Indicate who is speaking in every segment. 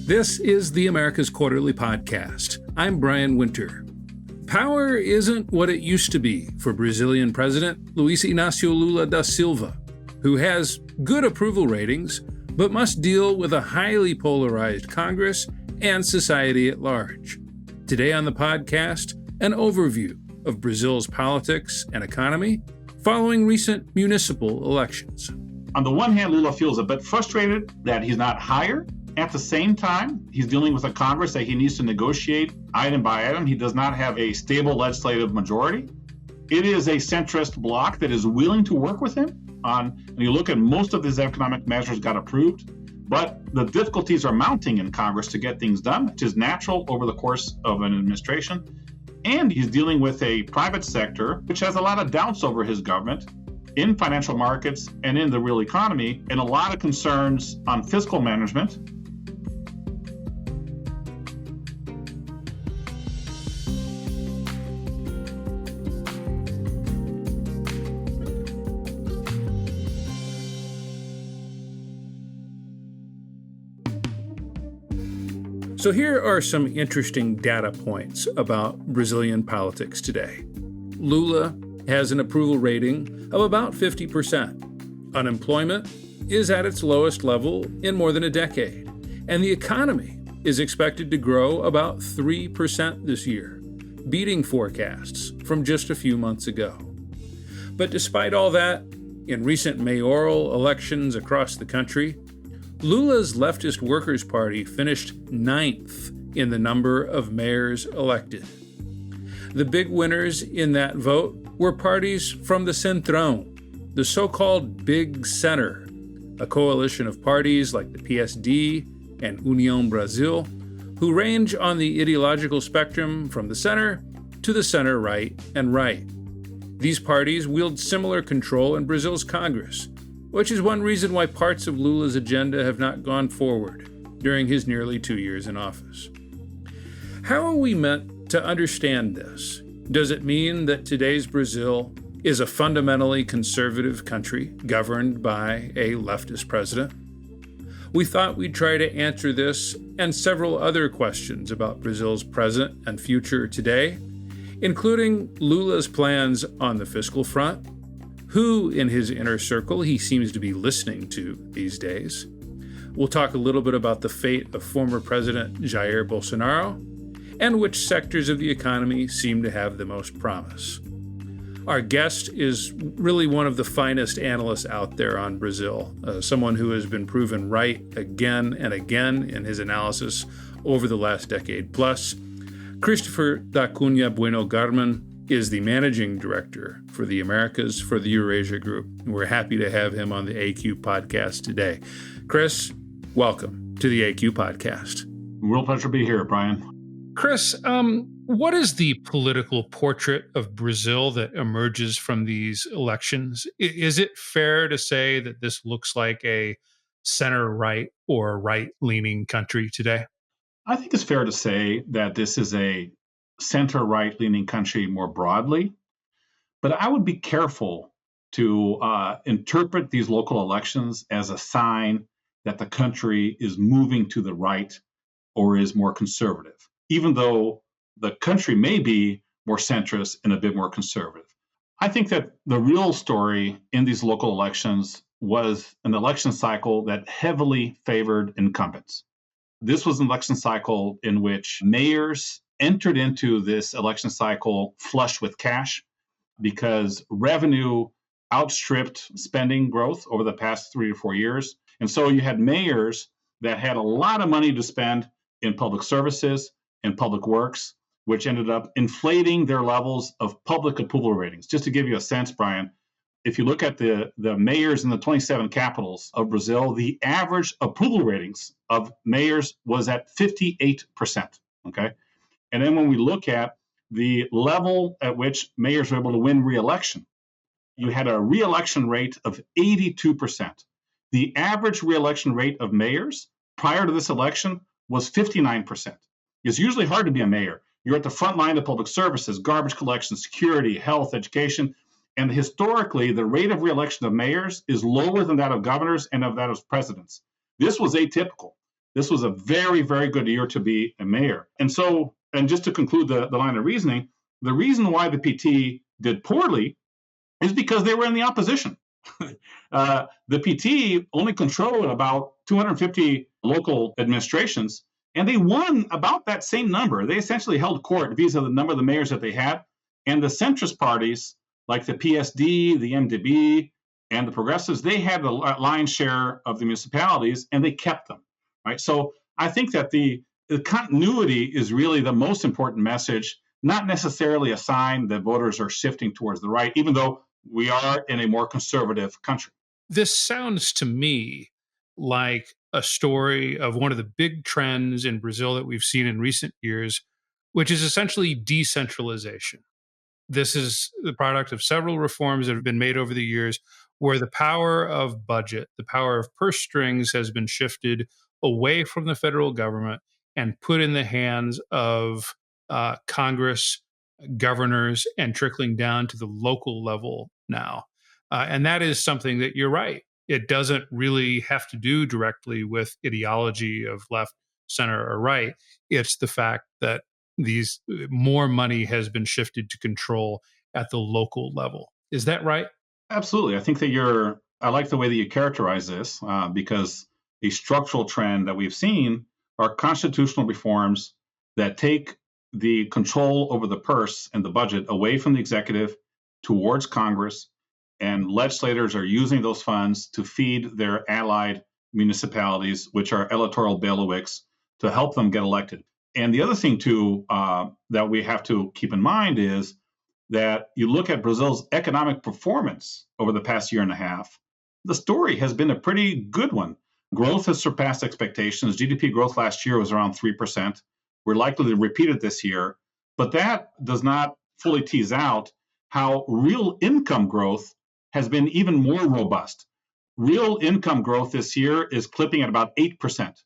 Speaker 1: This is the America's Quarterly Podcast. I'm Brian Winter. Power isn't what it used to be for Brazilian President Luiz Inácio Lula da Silva, who has good approval ratings, but must deal with a highly polarized Congress and society at large. Today on the podcast, an overview of Brazil's politics and economy following recent municipal elections.
Speaker 2: On the one hand, Lula feels a bit frustrated that he's not higher. At the same time, he's dealing with a Congress that he needs to negotiate item by item. He does not have a stable legislative majority. It is a centrist bloc that is willing to work with him on, and you look at most of his economic measures got approved, but the difficulties are mounting in Congress to get things done, which is natural over the course of an administration. And he's dealing with a private sector, which has a lot of doubts over his government in financial markets and in the real economy, and a lot of concerns on fiscal management.
Speaker 1: So here are some interesting data points about Brazilian politics today. Lula has an approval rating of about 50%. Unemployment is at its lowest level in more than a decade, and the economy is expected to grow about 3% this year, beating forecasts from just a few months ago. But despite all that, in recent mayoral elections across the country, Lula's leftist Workers' Party finished 9th in the number of mayors elected. The big winners in that vote were parties from the centrão, the so-called Big Center, a coalition of parties like the PSD and União Brasil, who range on the ideological spectrum from the center to the center-right and right. These parties wield similar control in Brazil's Congress, which is one reason why parts of Lula's agenda have not gone forward during his nearly 2 years in office. How are we meant to understand this? Does it mean that today's Brazil is a fundamentally conservative country governed by a leftist president? We thought we'd try to answer this and several other questions about Brazil's present and future today, including Lula's plans on the fiscal front, who in his inner circle he seems to be listening to these days. We'll talk a little bit about the fate of former President Jair Bolsonaro and which sectors of the economy seem to have the most promise. Our guest is really one of the finest analysts out there on Brazil, someone who has been proven right again and again in his analysis over the last decade plus. Christopher Garman is the managing director for the Americas for the Eurasia Group. And we're happy to have him on the AQ podcast today. Chris, welcome to the AQ podcast.
Speaker 2: Real pleasure to be here, Brian.
Speaker 1: Chris, what is the political portrait of Brazil that emerges from these elections? Is it fair to say that this looks like a center-right or right-leaning country today?
Speaker 2: I think it's fair to say that this is a center-right leaning country more broadly, but I would be careful to interpret these local elections as a sign that the country is moving to the right or is more conservative, even though the country may be more centrist and a bit more conservative. I think that the real story in these local elections was an election cycle that heavily favored incumbents. This was an election cycle in which mayors entered into this election cycle flush with cash because revenue outstripped spending growth over the past 3 to 4 years. And so you had mayors that had a lot of money to spend in public services and public works, which ended up inflating their levels of public approval ratings. Just to give you a sense, Brian, if you look at the mayors in the 27 capitals of Brazil, the average approval ratings of mayors was at 58%, okay? And then when we look at the level at which mayors were able to win re-election, you had a re-election rate of 82%. The average re-election rate of mayors prior to this election was 59%. It's usually hard to be a mayor. You're at the front line of public services, garbage collection, security, health, education. And historically, the rate of re-election of mayors is lower than that of governors and of that of presidents. This was atypical. This was a very, very good year to be a mayor. And so, and just to conclude the line of reasoning, the reason why the PT did poorly is because they were in the opposition. The PT only controlled about 250 local administrations, and they won about that same number. They essentially held court vis-a-vis the number of the mayors that they had. And the centrist parties, like the PSD, the MDB, and the progressives, they had the lion's share of the municipalities, and they kept them. Right. So I think that the continuity is really the most important message, not necessarily a sign that voters are shifting towards the right, even though we are in a more conservative country.
Speaker 1: This sounds to me like a story of one of the big trends in Brazil that we've seen in recent years, which is essentially decentralization. This is the product of several reforms that have been made over the years where the power of budget, the power of purse strings has been shifted away from the federal government and put in the hands of Congress, governors, and trickling down to the local level now. And that is something that you're right. It doesn't really have to do directly with ideology of left, center, or right. It's the fact that these more money has been shifted to control at the local level. Is that right?
Speaker 2: Absolutely. I think that I like the way that you characterize this because a structural trend that we've seen are constitutional reforms that take the control over the purse and the budget away from the executive towards Congress, and legislators are using those funds to feed their allied municipalities, which are electoral bailiwicks, to help them get elected. And the other thing, too, that we have to keep in mind is that you look at Brazil's economic performance over the past year and a half, the story has been a pretty good one. Growth has surpassed expectations. GDP growth last year was around 3%. We're likely to repeat it this year, but that does not fully tease out how real income growth has been even more robust. Real income growth this year is clipping at about 8%.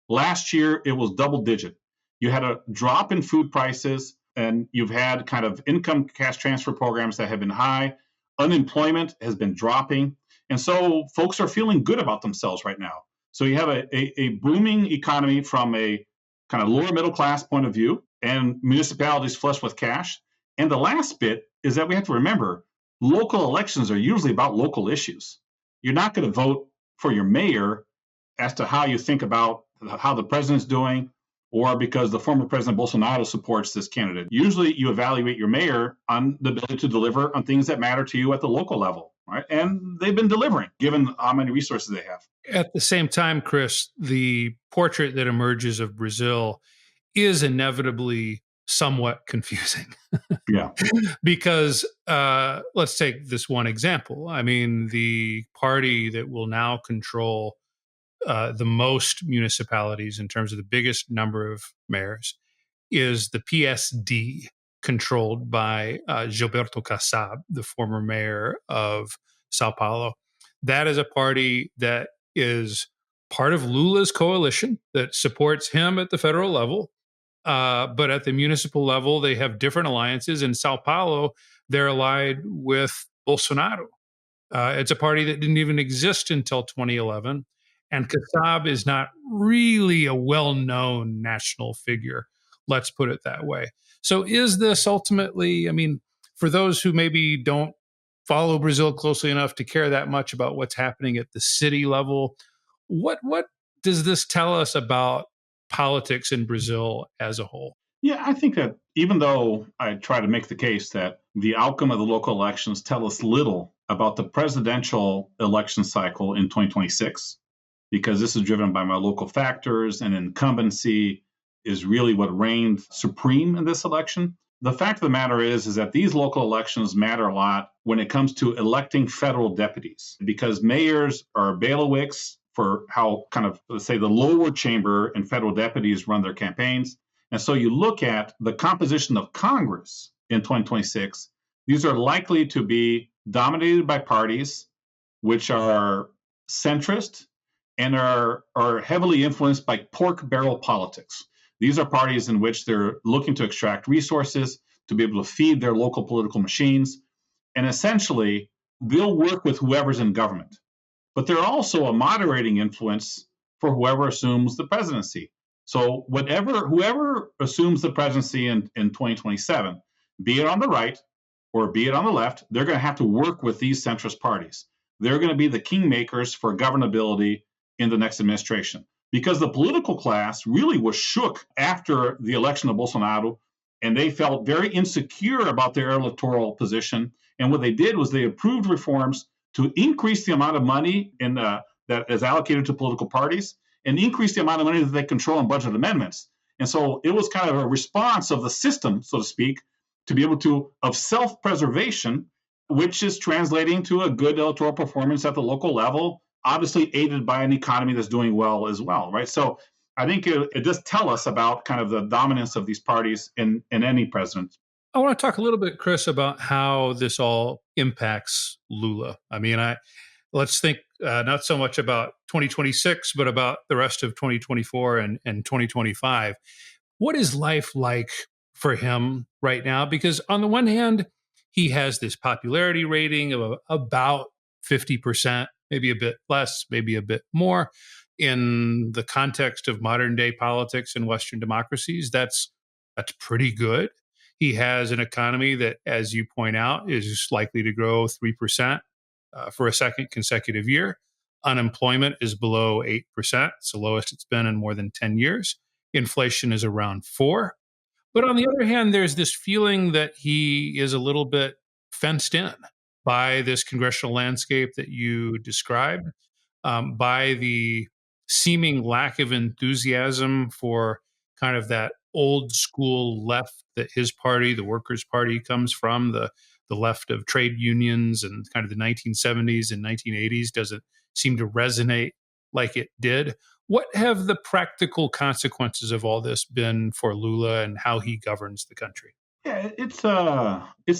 Speaker 2: Last year, it was double digit. You had a drop in food prices, and you've had kind of income cash transfer programs that have been high. Unemployment has been dropping. And so folks are feeling good about themselves right now. So you have a booming economy from a kind of lower middle class point of view, and municipalities flush with cash. And the last bit is that we have to remember local elections are usually about local issues. You're not going to vote for your mayor as to how you think about how the president's doing, or because the former President Bolsonaro supports this candidate. Usually you evaluate your mayor on the ability to deliver on things that matter to you at the local level, right? And they've been delivering, given how many resources they have.
Speaker 1: At the same time, Chris, the portrait that emerges of Brazil is inevitably somewhat confusing.
Speaker 2: Yeah.
Speaker 1: Because let's take this one example. I mean, the party that will now control the most municipalities in terms of the biggest number of mayors is the PSD, controlled by Gilberto Kassab, the former mayor of Sao Paulo. That is a party that is part of Lula's coalition that supports him at the federal level. But at the municipal level, they have different alliances. In Sao Paulo, they're allied with Bolsonaro. It's a party that didn't even exist until 2011. And Kassab is not really a well-known national figure. Let's put it that way. So is this ultimately, I mean, for those who maybe don't follow Brazil closely enough to care that much about what's happening at the city level, what does this tell us about politics in Brazil as a whole?
Speaker 2: Yeah, I think that even though I try to make the case that the outcome of the local elections tell us little about the presidential election cycle in 2026, because this is driven by my local factors and incumbency is really what reigned supreme in this election. The fact of the matter is that these local elections matter a lot when it comes to electing federal deputies, because mayors are bailiwicks for how kind of, let's say, the lower chamber and federal deputies run their campaigns. And so you look at the composition of Congress in 2026, these are likely to be dominated by parties which are centrist and are heavily influenced by pork barrel politics. These are parties in which they're looking to extract resources to be able to feed their local political machines. And essentially, they'll work with whoever's in government. But they're also a moderating influence for whoever assumes the presidency. So whoever assumes the presidency in 2027, be it on the right or be it on the left, they're going to have to work with these centrist parties. They're going to be the kingmakers for governability in the next administration. Because the political class really was shook after the election of Bolsonaro, and they felt very insecure about their electoral position. And what they did was they approved reforms to increase the amount of money that is allocated to political parties and increase the amount of money that they control in budget amendments. And so it was kind of a response of the system, so to speak, to be able to, of self-preservation, which is translating to a good electoral performance at the local level, obviously aided by an economy that's doing well as well, right? So I think it does tell us about kind of the dominance of these parties in any president.
Speaker 1: I want to talk a little bit, Chris, about how this all impacts Lula. I mean, let's think not so much about 2026, but about the rest of 2024 and 2025. What is life like for him right now? Because on the one hand, he has this popularity rating of about 50%, maybe a bit less, maybe a bit more. In the context of modern day politics in Western democracies, that's pretty good. He has an economy that, as you point out, is likely to grow 3% for a second consecutive year. Unemployment is below 8%. It's the lowest it's been in more than 10 years. Inflation is around 4%. But on the other hand, there's this feeling that he is a little bit fenced in by this congressional landscape that you described, by the seeming lack of enthusiasm for kind of that old school left that his party, the Workers' Party, comes from, the left of trade unions and kind of the 1970s and 1980s doesn't seem to resonate like it did. What have the practical consequences of all this been for Lula and how he governs the country?
Speaker 2: Yeah, it's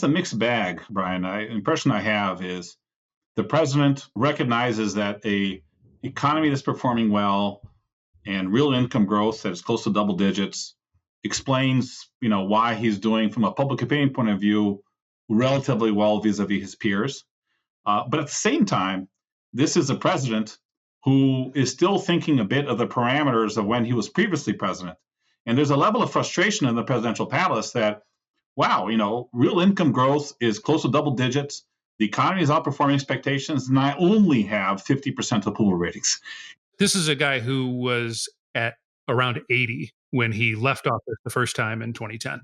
Speaker 2: a mixed bag, Brian. The impression I have is the president recognizes that a economy that's performing well and real income growth that is close to double digits explains, why he's doing, from a public opinion point of view, relatively well vis-a-vis his peers. But at the same time, this is a president who is still thinking a bit of the parameters of when he was previously president. And there's a level of frustration in the presidential palace that, wow, real income growth is close to double digits. The economy is outperforming expectations, and I only have 50% approval ratings.
Speaker 1: This is a guy who was at around 80 when he left office the first time in 2010.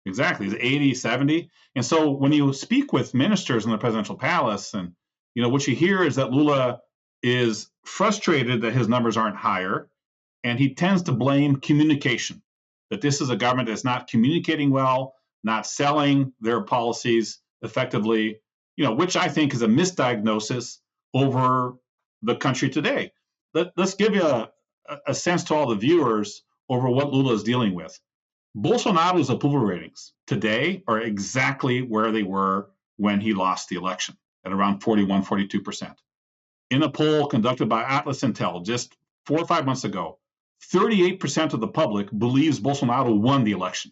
Speaker 2: Exactly. He's 80, 70. And so when you speak with ministers in the presidential palace, and what you hear is that Lula is frustrated that his numbers aren't higher, and he tends to blame communication, that this is a government that's not communicating well, not selling their policies effectively, which I think is a misdiagnosis over the country today. Let's give you a sense to all the viewers over what Lula is dealing with. Bolsonaro's approval ratings today are exactly where they were when he lost the election, at around 41, 42%. In a poll conducted by Atlas Intel just 4 or 5 months ago, 38% of the public believes Bolsonaro won the election.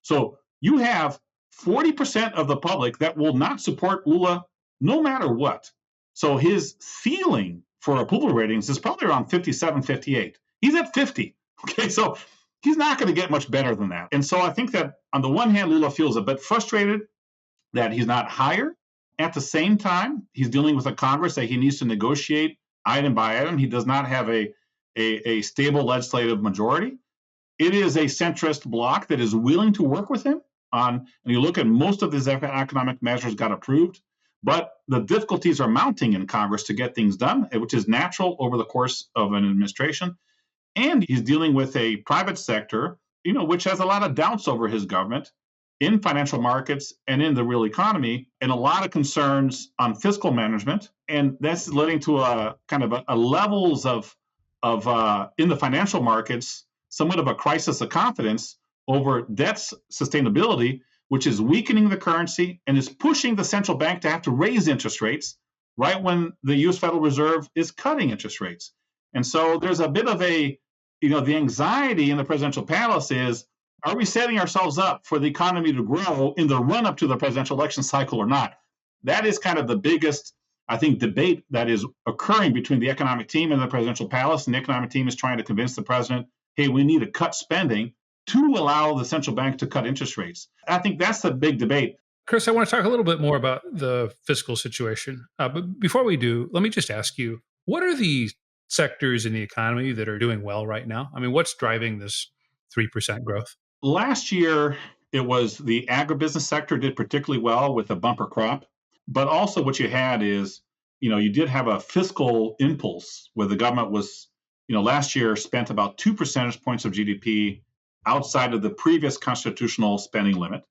Speaker 2: So you have 40% of the public that will not support Lula no matter what. So his ceiling for approval ratings is probably around 57, 58. He's at 50. Okay, so he's not going to get much better than that. And so I think that on the one hand, Lula feels a bit frustrated that he's not higher. At the same time, he's dealing with a Congress that he needs to negotiate item by item. He does not have a stable legislative majority. It is a centrist bloc that is willing to work with him on, and you look at most of his economic measures got approved, but the difficulties are mounting in Congress to get things done, which is natural over the course of an administration. And he's dealing with a private sector, which has a lot of doubts over his government in financial markets and in the real economy, and a lot of concerns on fiscal management. And that's leading to a kind of a levels of in the financial markets, somewhat of a crisis of confidence over debt sustainability, which is weakening the currency and is pushing the central bank to have to raise interest rates right when the U.S. Federal Reserve is cutting interest rates. And so there's a bit of the anxiety in the presidential palace is, are we setting ourselves up for the economy to grow in the run-up to the presidential election cycle or not? That is kind of the biggest, I think, debate that is occurring between the economic team and the presidential palace. And the economic team is trying to convince the president, hey, we need to cut spending to allow the central bank to cut interest rates. I think that's the big debate.
Speaker 1: Chris, I want to talk a little bit more about the fiscal situation. But before we do, let me just ask you, what are the sectors in the economy that are doing well right now? I mean, what's driving this 3% growth?
Speaker 2: Last year, it was the agribusiness sector did particularly well with a bumper crop. But also what you had is, you did have a fiscal impulse where the government was, last year spent about 2 percentage points of GDP outside of the previous constitutional spending limit.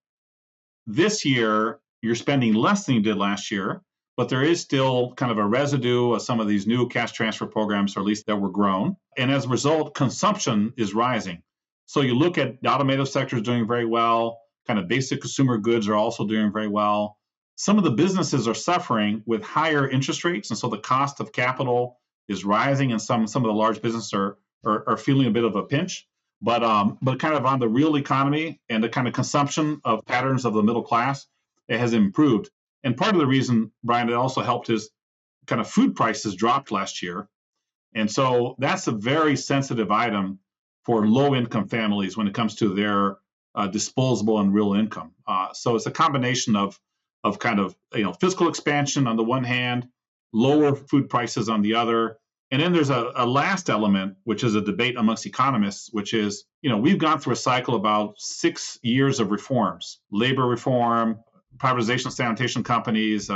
Speaker 2: This year, you're spending less than you did last year, but there is still kind of a residue of some of these new cash transfer programs, or at least that were grown. And as a result, consumption is rising. So you look at the automotive sector is doing very well, kind of basic consumer goods are also doing very well. Some of the businesses are suffering with higher interest rates, and so the cost of capital is rising, and some of the large businesses are feeling a bit of a pinch. But kind of on the real economy and the kind of consumption of patterns of the middle class, it has improved. And part of the reason, Brian, it also helped is kind of food prices dropped last year. And so that's a very sensitive item for low-income families when it comes to their disposable and real income. So it's a combination of kind of fiscal expansion on the one hand, lower food prices on the other. And then there's a last element, which is a debate amongst economists, which is, we've gone through a cycle about 6 years of reforms, labor reform, privatization of sanitation companies,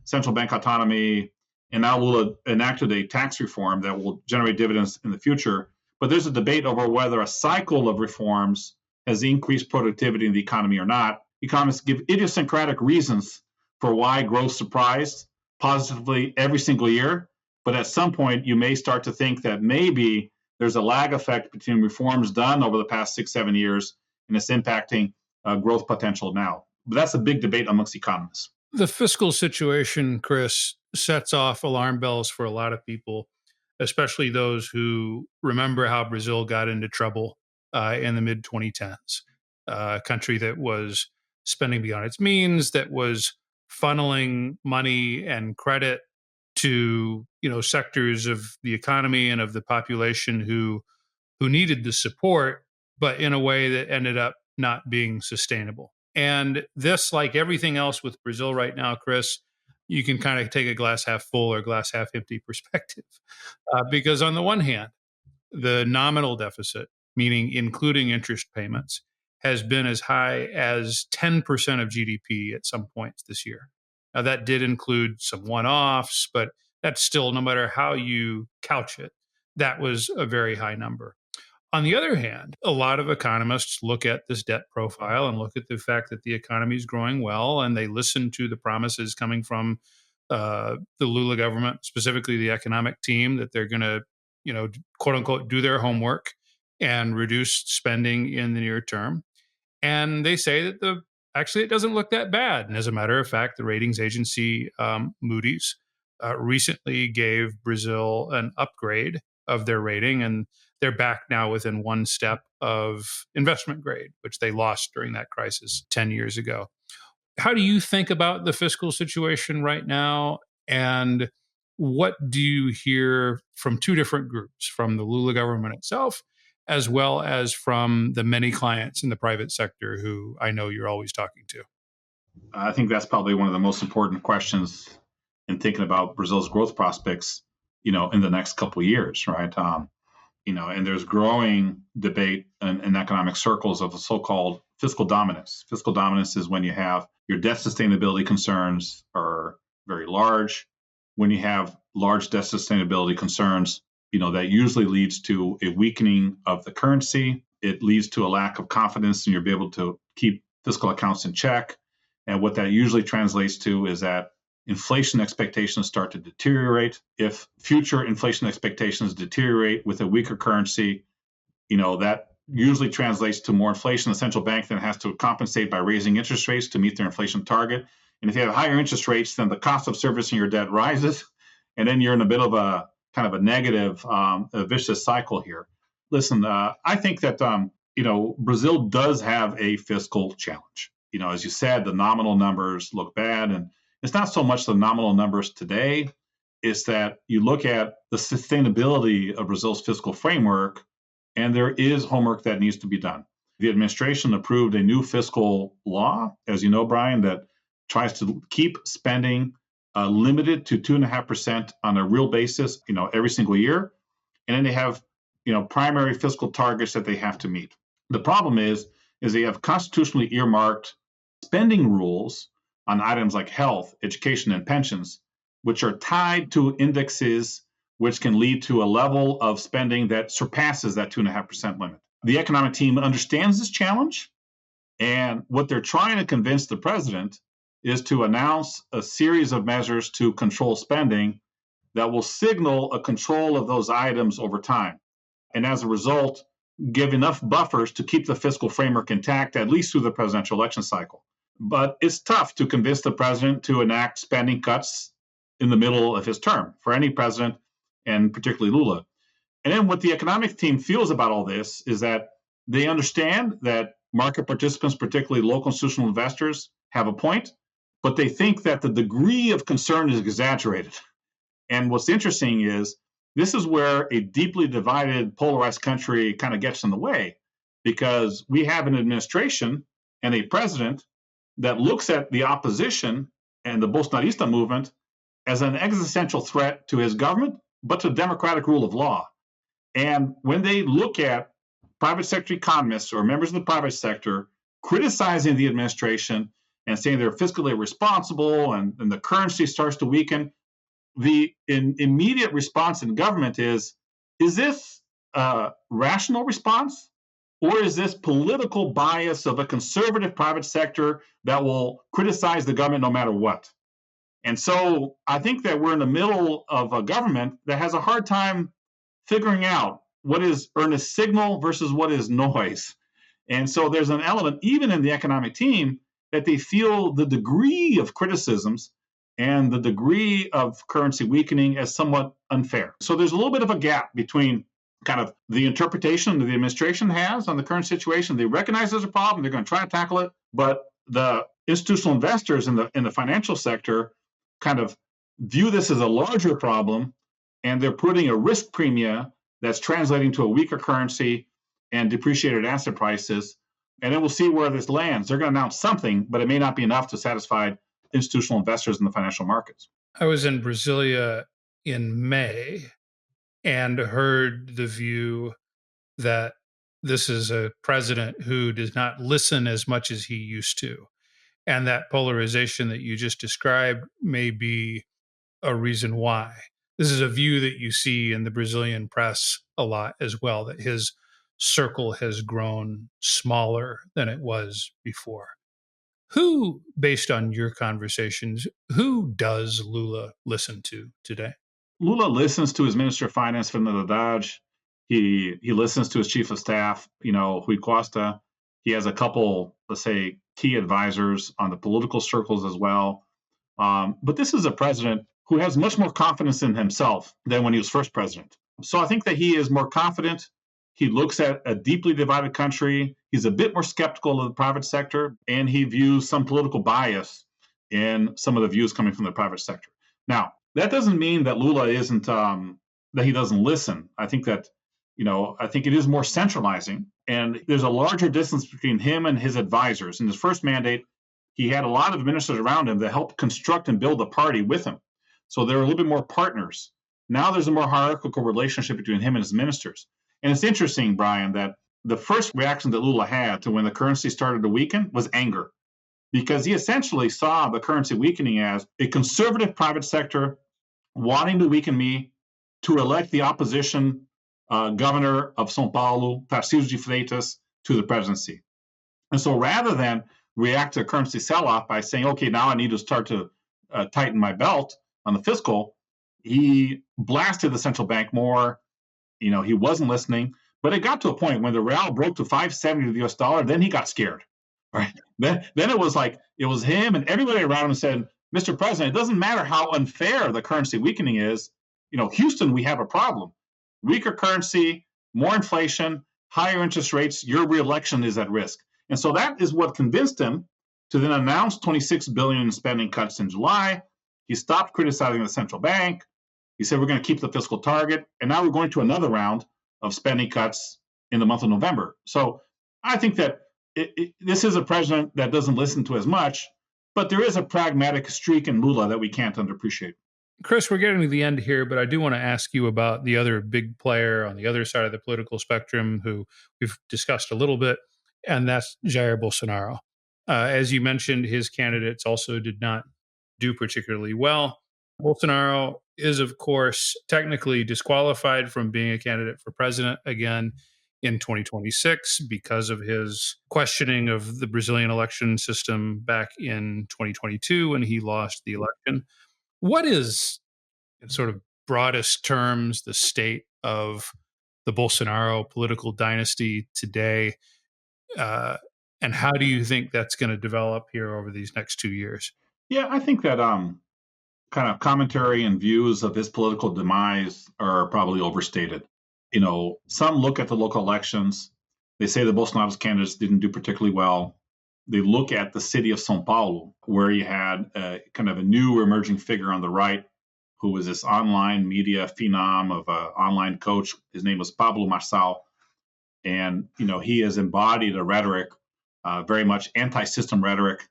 Speaker 2: central bank autonomy, and now Lula enacted a tax reform that will generate dividends in the future. But there's a debate over whether a cycle of reforms has increased productivity in the economy or not. Economists give idiosyncratic reasons for why growth surprised positively every single year. But at some point, you may start to think that maybe there's a lag effect between reforms done over the past 6-7 years, and it's impacting growth potential now. But that's a big debate amongst economists.
Speaker 1: The fiscal situation, Chris, sets off alarm bells for a lot of people, especially those who remember how Brazil got into trouble in the mid-2010s. A country that was spending beyond its means, that was funneling money and credit to sectors of the economy and of the population who needed the support, but in a way that ended up not being sustainable. And this, like everything else with Brazil right now, Chris, you can kind of take a glass half full or glass half empty perspective. Because on the one hand, the nominal deficit, meaning including interest payments, has been as high as 10% of GDP at some points this year. Now, that did include some one-offs, but that's still, no matter how you couch it, that was a very high number. On the other hand, a lot of economists look at this debt profile and look at the fact that the economy is growing well, and they listen to the promises coming from the Lula government, specifically the economic team, that they're going to, quote unquote, do their homework and reduce spending in the near term. And they say that actually it doesn't look that bad. And as a matter of fact, the ratings agency Moody's recently gave Brazil an upgrade of their rating, and they're back now within one step of investment grade, which they lost during that crisis 10 years ago. How do you think about the fiscal situation right now? And what do you hear from two different groups, from the Lula government itself, as well as from the many clients in the private sector who I know you're always talking to?
Speaker 2: I think that's probably one of the most important questions in thinking about Brazil's growth prospects, in the next couple of years, right? And there's growing debate in economic circles of the so-called fiscal dominance. Fiscal dominance is when you have your debt sustainability concerns are very large. When you have large debt sustainability concerns, that usually leads to a weakening of the currency. It leads to a lack of confidence in your ability able to keep fiscal accounts in check. And what that usually translates to is that inflation expectations start to deteriorate. If future inflation expectations deteriorate with a weaker currency, that usually translates to more inflation. The central bank then has to compensate by raising interest rates to meet their inflation target. And if you have higher interest rates, then the cost of servicing your debt rises. And then you're in a bit of a kind of a negative, a vicious cycle here. Listen, I think that, Brazil does have a fiscal challenge. As you said, the nominal numbers look bad. And it's not so much the nominal numbers today, it's that you look at the sustainability of Brazil's fiscal framework, and there is homework that needs to be done. The administration approved a new fiscal law, as you know, Brian, that tries to keep spending limited to 2.5% on a real basis, every single year. And then they have, primary fiscal targets that they have to meet. The problem is they have constitutionally earmarked spending rules on items like health, education, and pensions, which are tied to indexes which can lead to a level of spending that surpasses that 2.5% limit. The economic team understands this challenge, and what they're trying to convince the president is to announce a series of measures to control spending that will signal a control of those items over time. And as a result, give enough buffers to keep the fiscal framework intact, at least through the presidential election cycle. But it's tough to convince the president to enact spending cuts in the middle of his term for any president, and particularly Lula. And then what the economic team feels about all this is that they understand that market participants, particularly local institutional investors, have a point, but they think that the degree of concern is exaggerated. And what's interesting is this is where a deeply divided, polarized country kind of gets in the way, because we have an administration and a president that looks at the opposition and the Bolsonarista movement as an existential threat to his government, but to democratic rule of law. And when they look at private sector economists or members of the private sector criticizing the administration and saying they're fiscally irresponsible and the currency starts to weaken, the immediate response in government is this a rational response? Or is this political bias of a conservative private sector that will criticize the government no matter what? And so I think that we're in the middle of a government that has a hard time figuring out what is earnest signal versus what is noise. And so there's an element, even in the economic team, that they feel the degree of criticisms and the degree of currency weakening as somewhat unfair. So there's a little bit of a gap between kind of the interpretation that the administration has on the current situation. They recognize there's a problem, they're going to try to tackle it, but the institutional investors in the financial sector kind of view this as a larger problem, and they're putting a risk premia that's translating to a weaker currency and depreciated asset prices. And then we'll see where this lands. They're going to announce something, but it may not be enough to satisfy institutional investors in the financial markets.
Speaker 1: I was in Brasilia in May and heard the view that this is a president who does not listen as much as he used to. And that polarization that you just described may be a reason why. This is a view that you see in the Brazilian press a lot as well, that his circle has grown smaller than it was before. Who, based on your conversations, who does Lula listen to today?
Speaker 2: Lula listens to his Minister of Finance, Fernando Haddad. He listens to his Chief of Staff, Rui Costa. He has a couple, let's say, key advisors on the political circles as well. But this is a president who has much more confidence in himself than when he was first president. So I think that he is more confident. He looks at a deeply divided country. He's a bit more skeptical of the private sector, and he views some political bias in some of the views coming from the private sector. Now, that doesn't mean that Lula isn't, that he doesn't listen. I think that, I think it is more centralizing, and there's a larger distance between him and his advisors. In his first mandate, he had a lot of ministers around him that helped construct and build the party with him. So there are a little bit more partners. Now there's a more hierarchical relationship between him and his ministers. And it's interesting, Brian, that the first reaction that Lula had to when the currency started to weaken was anger, because he essentially saw the currency weakening as a conservative private sector wanting to weaken me to elect the opposition governor of São Paulo, Tarcísio de Freitas, to the presidency. And so rather than react to a currency sell-off by saying, okay, now I need to start to tighten my belt on the fiscal, he blasted the central bank more. He wasn't listening. But it got to a point when the real broke to 570 to the US dollar, then he got scared. Right? Then it was like, it was him and everybody around him said, Mr. President, it doesn't matter how unfair the currency weakening is. Houston, we have a problem. Weaker currency, more inflation, higher interest rates, your reelection is at risk. And so that is what convinced him to then announce $26 billion in spending cuts in July. He stopped criticizing the central bank. He said, we're going to keep the fiscal target. And now we're going to another round of spending cuts in the month of November. So I think that this is a president that doesn't listen to as much, but there is a pragmatic streak in Lula that we can't underappreciate.
Speaker 1: Chris, we're getting to the end here, but I do want to ask you about the other big player on the other side of the political spectrum who we've discussed a little bit, and that's Jair Bolsonaro. As you mentioned, his candidates also did not do particularly well. Bolsonaro is, of course, technically disqualified from being a candidate for president again in 2026 because of his questioning of the Brazilian election system back in 2022 when he lost the election. What is, in sort of broadest terms, the state of the Bolsonaro political dynasty today? And how do you think that's going to develop here over these next 2 years?
Speaker 2: Yeah, I think that kind of commentary and views of his political demise are probably overstated. You know, some look at the local elections. They say the Bolsonaro's candidates didn't do particularly well. They look at the city of São Paulo, where you had kind of a new emerging figure on the right, who was this online media phenom of an online coach. His name was Pablo Marçal. And, you know, he has embodied a rhetoric, very much anti-system rhetoric,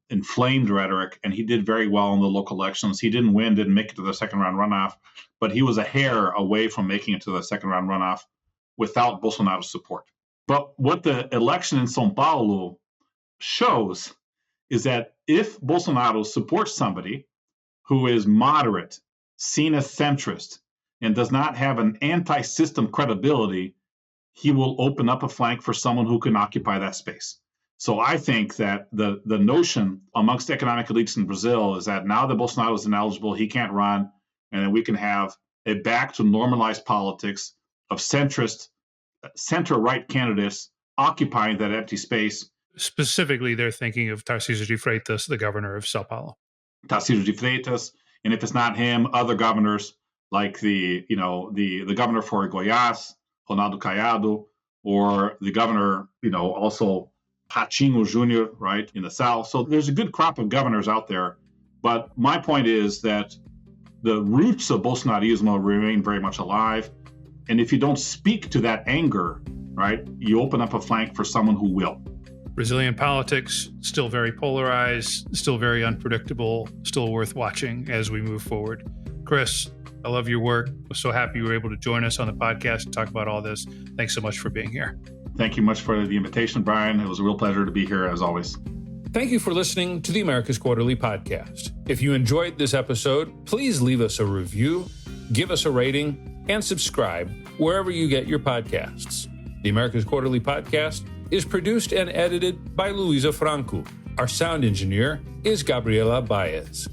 Speaker 2: inflamed rhetoric, and he did very well in the local elections. He didn't win, didn't make it to the second round runoff, but he was a hair away from making it to the second round runoff without Bolsonaro's support. But what the election in São Paulo shows is that if Bolsonaro supports somebody who is moderate, seen as centrist, and does not have an anti-system credibility, he will open up a flank for someone who can occupy that space. So I think that the notion amongst economic elites in Brazil is that now that Bolsonaro is ineligible, he can't run, and then we can have a back to normalized politics of centrist, center-right candidates occupying that empty space.
Speaker 1: Specifically, they're thinking of Tarcísio de Freitas, the governor of São Paulo.
Speaker 2: Tarcísio de Freitas, and if it's not him, other governors like the governor for Goiás, Ronaldo Caiado, or the governor, also Ratinho Jr., right, in the South. So there's a good crop of governors out there. But my point is that the roots of Bolsonarismo remain very much alive. And if you don't speak to that anger, right, you open up a flank for someone who will.
Speaker 1: Brazilian politics, still very polarized, still very unpredictable, still worth watching as we move forward. Chris, I love your work. I'm so happy you were able to join us on the podcast and talk about all this. Thanks so much for being here.
Speaker 2: Thank you much for the invitation, Brian. It was a real pleasure to be here, as always.
Speaker 1: Thank you for listening to the America's Quarterly Podcast. If you enjoyed this episode, please leave us a review, give us a rating, and subscribe wherever you get your podcasts. The America's Quarterly Podcast is produced and edited by Luiz Franco. Our sound engineer is Gabriela Baez.